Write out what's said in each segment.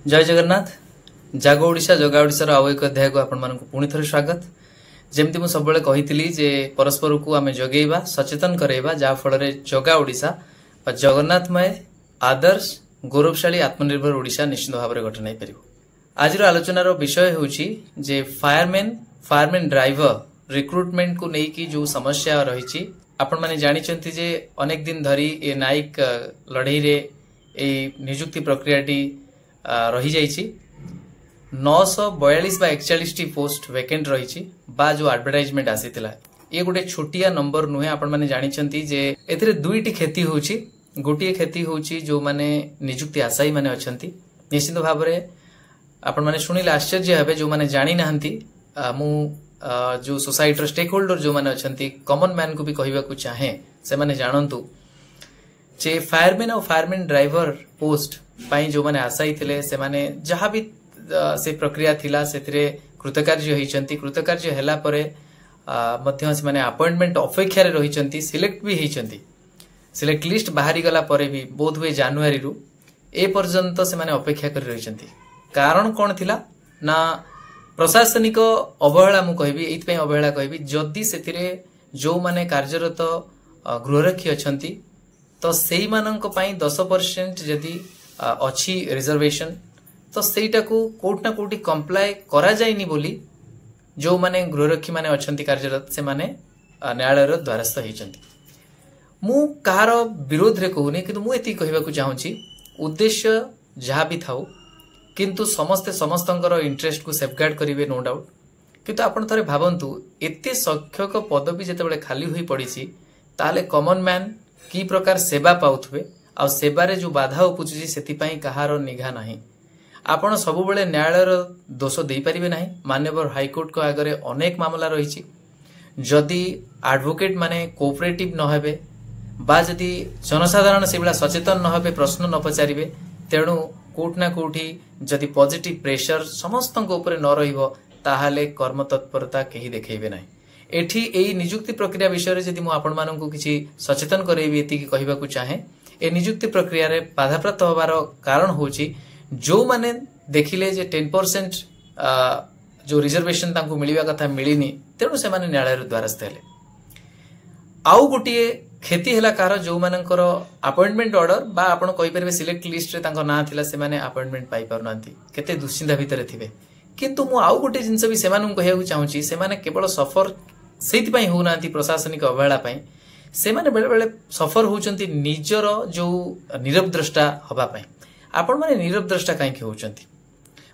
जय जगन्नाथ जाग ओडिशा जगा ओडिशार आउ एक अध्याय को आपण मानक पुणी थरे स्वागत। जेमती मु सबले कहितली जे परस्पर को आमे जगेइबा सचेतन करेइबा जा फल रे जगा ओडिशा बा जगन्नाथमय आदर्श गौरवशाली आत्मनिर्भर ओडिशा निश्चित भाव में गठन हो पारिबो। आज आलोचनार विषय होउची जे फायरमैन ड्राइवर रिक्रुटमेंट को नेकी जो समस्या रही आपण माने जानिचंती जे अनेक दिन धरी ए नाइक लड़ाई रे ए नियुक्ति प्रक्रियाटी रही जाइछि। 942 बा 41 पोस्ट वैकेंट रही बा जो एडवर्टाइजमेंट आसीतिला ये गोटे छोटिया नंबर नुहे। आपण माने जानिचंती जे एथिरे दुईटी खेती होउछि। गोटिए खेती होउछि जो माने नियुक्ति आशायी माने अछंती। निश्चित भाव रे आपण माने शुनिले आश्चर्य हेबे जो माने जानि नाहंती। मु जो सोसाइटी स्टेक होल्डर जो माने अछंती कॉमन मैन को भी कहबा को चाहे से माने जानंतु जे फायरमैन और फायरमैन ड्राइवर पोस्ट पाई जो माने आशायी थिले से माने जहाँ भी से प्रक्रिया थिला सेथिरे कृतकार्य होइचंती। कृतकार्य हैला परे मध्य से माने अपॉइंटमेंट अपेक्षा रे रहिचंती। सिलेक्ट भी होइचंती। सिलेक्ट लिस्ट बाहरी गला परे भी बोध हुए जनवरी रु ए पर्यंत से माने अपेक्षा कर रहिचंती। कारण कोन थिला ना प्रशासनिक अवहेला मु कहबी एथि पई अवहेला कहबी जदी सेथिरे जो माने कार्यरत गृहरक्षी अछंती तो सेई माननक पई 10% जदी अछि रिजर्वेशन तो सेटा को कोट ना कोटी कंप्लाई करा जायनी बोली जो माने गृहरक्षी माने अछंती कार्यरत से माने न्यायालय द्वारस्थ होइचंती। मु कार विरोध रे कहूनी किंतु मु एति कहबा को चाहूची उद्देश्य जहाँ भी थाउ किंतु समस्ते समस्तंकर इंटरेस्ट को सेफगार्ड करिवे नो डाउट। किंतु आपण थरे भाबंतु एते संख्यक पदवी जेतेबेले खाली होई पड़ीची ताले कॉमन मैन की प्रकार सेवा पाउथबे आ सेवारे जो बाधा उपजुची सेति पई कहार निघा नाही। आपण सब बेले न्यायालय दोष दे पारिबे नाही। माननीय हाईकोर्ट को आगरे अनेक मामला रही जदि एडवोकेट माने कोऑपरेटिव न हेबे बा जदि जनसाधारण से सचेतन न हेबे प्रश्न न पचारिबे तेणु कोट ना कोठी जदि पॉजिटिव प्रेशर समस्त ऊपर न रहिबो ताहाले कर्म तत्परता केही देखेबे नाही। एठी एई नियुक्ति प्रक्रिया विषय जदि मु आपण माननकु किछि सचेतन करेबी एति की कहबा को चाहे ए नियुक्ति प्रक्रिया रे बाधाप्राप्त होबार कारण होची जो माने देखिले जे 10% जो रिजर्वेशन तांको मिलिबा कथा मिलिनी तेणु से माने न्यायालय द्वारस्थ हेले। आउ गोटिए खेती हेला कार जो मानकर अपॉइंटमेंट ऑर्डर बा आपण कहि परबे सिलेक्ट लिस्ट रे तांको ना थिला से माने अपॉइंटमेंट पाई परनांती केते दुश्चिंता भितरे थिबे। किंतु मु आउ गोटे जिंस भी सेमानन कहया चाहूची से माने केवल सफर सेति पई हो नांती प्रशासनिक अवहेला पई से माने बेले बेले सफर होचंती निजर जो नीरव द्रष्टा हबा पई। आपण माने नीरव द्रष्टा काई के होचंती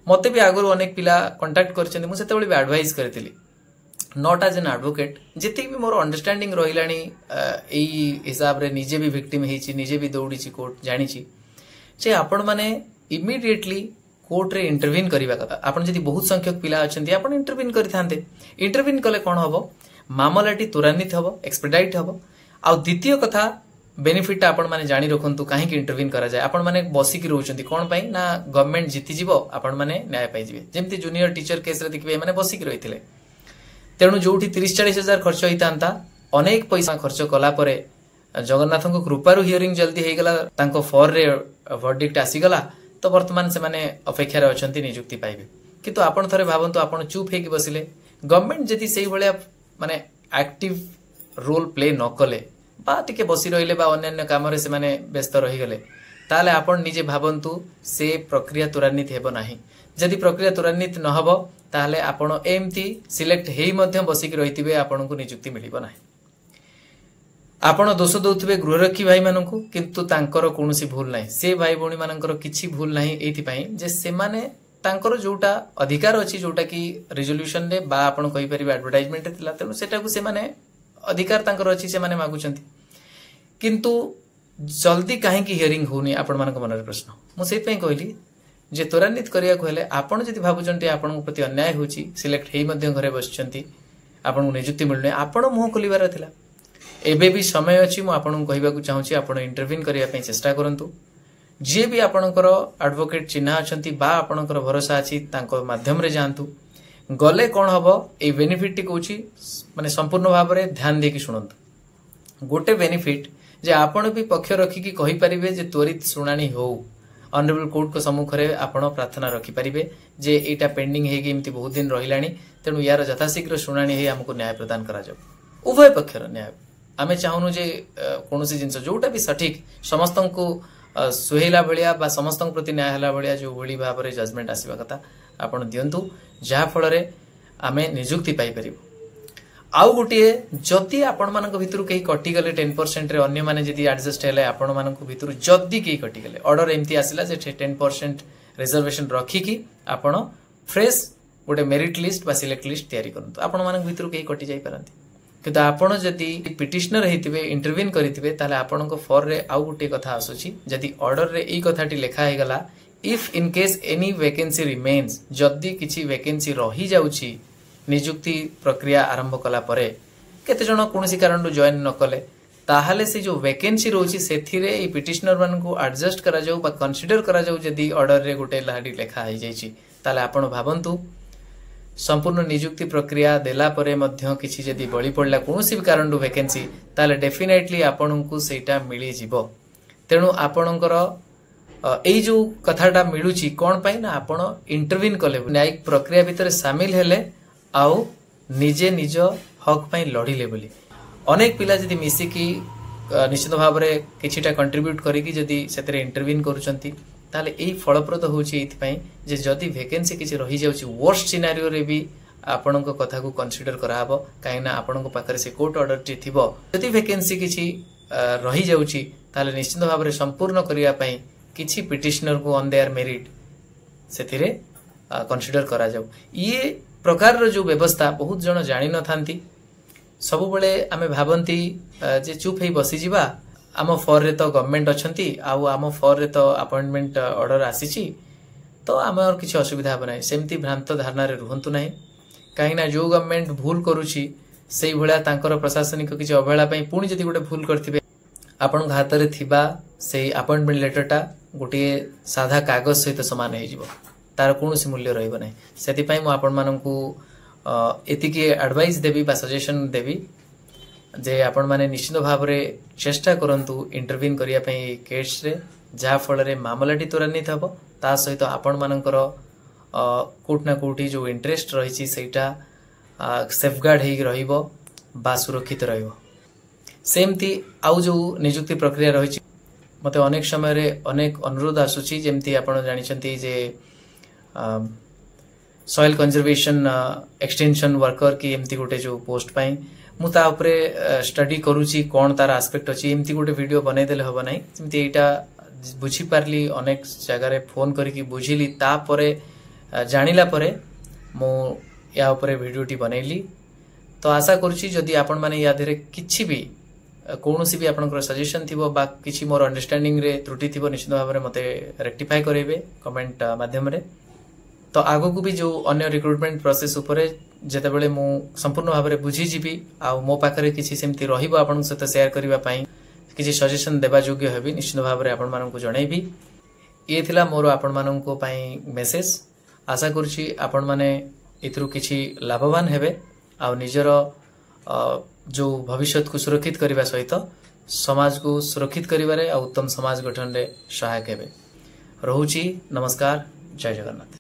मते भी आगरो अनेक पिला कांटेक्ट करचंती मु सेतेबेले भी एडवाइस करथिली नॉट एज एन एडवोकेट जेति भी मोर अंडरस्टैंडिंग रहिलानी एई हिसाब रे निजे भी विक्टिम हेची निजे भी दौड़ीची कोर्ट जानिची जे आपण माने इमिडिएटली कोर्ट रे इंटरवीन करिवा कथा। आपण जदि बहुत संख्यक पिला अछंती आपण इंटरवीन करिथांते। इंटरवीन कले कोन हबो मामलाटी त्वरान्वित हबो एक्सपेडाइट हबो। आ द्वितीय कथा बेनिफिट आपण माने जानि रखंतु काहे कि इंटरवीन करा जाय। आपण माने बसी कि रहउचंती कोन पई ना गवर्नमेंट जीति जीवो आपण माने न्याय पाई जिवे। जेमति जूनियर टीचर केस रे देखबे माने बसी कि रहिथिले तेणु जोठी 30-40 हजार खर्च होइतांता अनेक पैसा खर्च कला परे जगन्नाथको कृपारु हियरिंग जल्दी हे गला तांको फॉर रे वर्डिक्ट आसी गला तो वर्तमान से माने अपेक्षा रे अछंती नियुक्ति पाइबे। किंतु आपण थरे भाबंतु आपण चुप हेकि बसिले गवर्नमेंट जदि सेही भलिया माने एक्टिव रोल प्ले न कले बा टिके बसी रहिले बा अन्य काम रे से माने व्यस्त रहि गले ताले आपण निजे भाबंतु से प्रक्रिया त्वरान्वित हेबो नाही। जदि प्रक्रिया त्वरान्वित न हबो ताले आपण एमती सिलेक्ट हेई मध्य बसी कि रहितिबे आपण को नियुक्ति मिलिबो नाही। आपण दोष दउथिबे गृहरक्षी भाई माननकु किंतु तांकर कोनोसी भूल नाही। से भाई भौणी माननकर किछि भूल नाही एथि पई जे से माने तांकर जोटा अधिकार अछि जोटा कि रिजोल्यूशन रे बा आपण कहि परिबे एडवर्टाइजमेंट थिला तेनु सेटा को से माने अधिकार तांकर अछि से माने मागुचंती किंतु जल्दी काहे कि हियरिंग होनी आपण मानक मन रे प्रश्न मु सेहि पई कहली जे त्वरान्वित करिया को हेले आपण जदि भाबुचंती आपण प्रति अन्याय होची सिलेक्ट हेई मध्य घरे बसचंती आपण को नियुक्ति मिलने आपण मुह खोलिबार थिला एबे भी समय अछि मु आपण कहबा को चाहूची आपण इंटरवीन करिया पई चेष्टा करंतु। जे भी आपणकर एडवोकेट चिन्हा अछंती बा आपणकर भरोसा अछि तांको माध्यम रे जानतु गले कोन हबो ए बेनिफिट टी कहूची माने संपूर्ण भाव रे ध्यान देकी सुनंतु। गोटे बेनिफिट जे आपण भी पक्ष रखी की कहि परिबे जे त्वरित सुनानी हो ऑनरेबल कोर्ट को सम्मुख में आपण प्रार्थना रखिपारे जे एटा पेंडिंग होमती बहुत दिन रहा तेणु यार यथाशीघ्र शुणाणी आमको न्याय प्रदान करा उभय पक्षर न्याय आमे चाहूनु जे कौन जिनस जोटा भी सठिक समस्त को सुहेला भाया बा समस्त प्रति न्याय हला भाया जो भली भाव में जजमेंट आसवा कथा आपण दिंतु जहा फल आमे निजुक्ति पाई परिबु। आउ गोटे जदि आपण मानक भितरु कहीं कटिगले 10% रे अन्य माने जदि एडजस्ट हेले आपण मानक भितरु जदि कहीं कटिगले ऑर्डर एमती आसिला जे 10% रिजर्वेशन रखिकी आपण फ्रेश गोटे मेरिट लिस्ट बा सिलेक्ट लिस्ट तैयारी करंतु आपण मानक भितरु कहीं कटि जाई परंती किंतु आपण जदि पिटिशनर हेतिबे इंटरवीन करितिबे ताले आपणक फॉर रे आउ गोटे कथा आसुची जदि ऑर्डर रे ई कथाटी लेखा हे गला if in case any vacancy remains जदि किछि वैकेंसी रही जाउची निजुक्ति प्रक्रिया आरंभ कला परे केते जण कोनसी कारण जॉइन न कले ताहाले से जो वैकेंसी रोची सेथिरे ई पिटिशनर मान को एडजस्ट करा जाऊ बा कंसीडर करा जाऊ जदि ऑर्डर रे गोटे लाडी लेखा हो जाइछि ताले आपण भाबंतु संपूर्ण निजुक्ति प्रक्रिया देला परे मध्य किछि जदि बळी पड़ला कोनसी भी कारण वैकेंसी ताले डेफिनेटली आपण को सेटा मिली जिवो तेणु आपणकर एई जो कथाटा मिलुची कोन पई ना आपण इंटरवीन कले न्यायिक प्रक्रिया भितर शामिल हेले आउ निजे निज हक पई लड़िले बोली अनेक पिला जदि मिसिकी निश्चित भाव में किछिटा कंट्रीब्यूट करिकी जदि सेतरे इंटरवीन करूचंती ताले एई फलप्रद होची एथि पई जे जदि वैकेंसी किछि रही जाउची वर्स्ट सिनेरियो रे भी आपणक कथा को कंसीडर कराबो काइना आपणक पाखरे से कोर्ट ऑर्डर टी थिबो जदि वैकेंसी किछि रही जाउची ताले निश्चित भाव में संपूर्ण करिया पई किछि पिटिशनर को ऑन देयर मेरिट सेथिरे कंसीडर करा जाउ ये प्रकार जो व्यवस्था बहुत जन जानी न थांती सब बेले आमे भाबंती जे चुप हे बसी जिबा आम फॉर रे तो गवर्नमेंट अछंती आउ आम फॉर रे तो अपॉइंटमेंट ऑर्डर आसीची तो आमर किछि असुविधा हो नाही सेमती भ्रांत धारणा रे रहंतु नाही काहेना जो गवर्नमेंट भूल करूची सेई भळा तांकर प्रशासनिक किछि अवहेला पई पुणी जदि गोटे भूल करथिबे आपण हाथ रे थिबा सेई अपॉइंटमेंट लेटरटा गोटे साधा कागज सहित समान हे जिवो तार कौन मूल्य रही ना से आपण मानक एतिकी एडवाइस देवी बा सजेशन देवी जे आपण माने निश्चित भाव में चेष्टा करंतु इंटरवीन करिया पई केस रे जहा फल रे मामलाटी त्वरान्वित हबो ता सहित आपण मानकर कोट ना कोठी जो इंटरेस्ट रही सेटा सेफगार्ड हेई रहिबो बा सुरक्षित रहिबो सेमती आउ जो निजुक्ति प्रक्रिया रही मते अनेक समय रे अनेक अनुरोध आसुची जेमती आपण जानिछंती जे सॉइल कंजर्वेशन एक्सटेंशन वर्कर की एमती गोटे जो पोस्ट पाई मु ता उपरे स्टडी करूची कोन तार एस्पेक्ट अछि एमती गोटे वीडियो बनै देले हबो नै एमती एटा बुझी पारली अनेक जगह रे फोन करिकी बुझिली ता परे जानिला परे मु या उपरे वीडियोटी बनैली तो आशा करूची जदि आपण माने या धरे किछि भी कौनसी भी आपनकर सजेशन थिबो बा किछि मोर अंडरस्टैंडिंग रे त्रुटि थिबो निश्चित भाव में मते रेक्टिफाई करेबे कमेंट माध्यम रे तो आगो को भी जो अन्य रिक्रुटमेंट प्रोसेस उपरे जते बेले मु संपूर्ण भाव में बुझी जीबी आ मो पाखरे किछि सेमती रहिबो आपन सहित शेयर करिवा पई किछि सजेशन देबा योग्य हेबी निश्चित भाव में आपन मानन को जणैबी ये थिला मोर आपन मानन को पई मेसेज आशा करूची आपन माने इतरु किछि लाभवान हेबे आ निजर जो भविष्य को सुरक्षित करने सहित समाज को सुरक्षित करिवारे आ उत्तम समाज गठन रे सहायक हेबे। रहुची नमस्कार, जय जगन्नाथ।